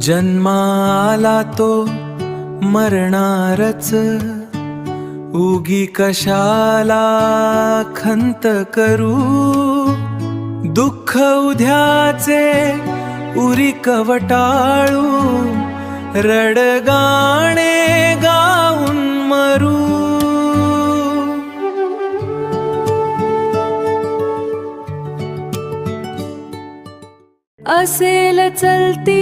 जन्माला तो मरणारच, उगी कशाला खंत करू. दुःख उद्याचे उरी कवटाळू, रडगाणे गाऊन मरू. असेल चलती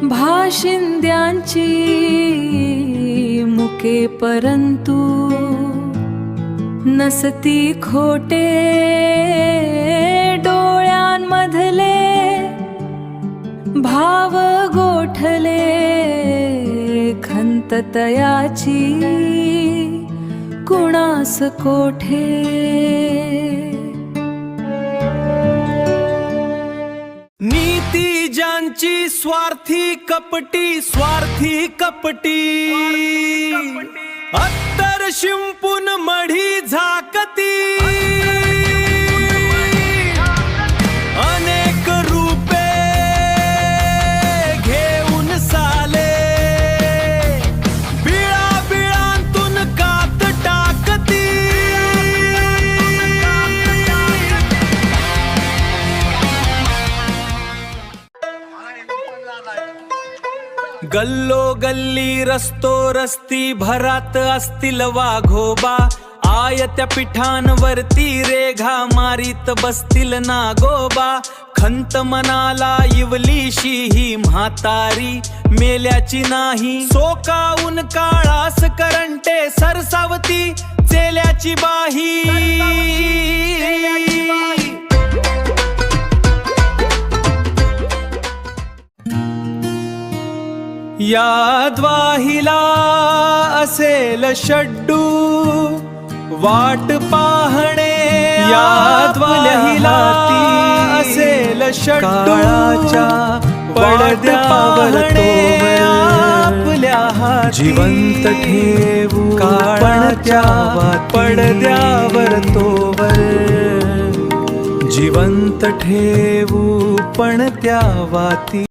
भाशिंद्यांची मुके, परंतु नसती खोटे डोळ्यांमधले भाव गोठले. खंत तयाची कुणास कोठे. नीती ज्यांची स्वार्थी कपटी, स्वार्थी कपटी, अत्तर शिंपून मढी झाकती. अनेक रूपे घेऊन साले, बिळा बिळांतून कात टाकती. गल्लो गल्ली रस्तो रस्ती भरात असतील वाघोबा. आयत्या पिठांवरती रेघा मारीत बसतील नागोबा. खंत मनाला इवलीशी ही म्हातारी मेल्याची नाही. सोकावून काळास करंटे सरसावती चेल्याची बाही. या द्वाहिला असेल शड्डू वाट पाहणे. या द्वाहिला असेल शड्डू पडद्यावर आपल्या हाती. जिवंत ठेवू काळाच्या पडद्यावर तोवर. जिवंत ठेवू पण त्या वाती.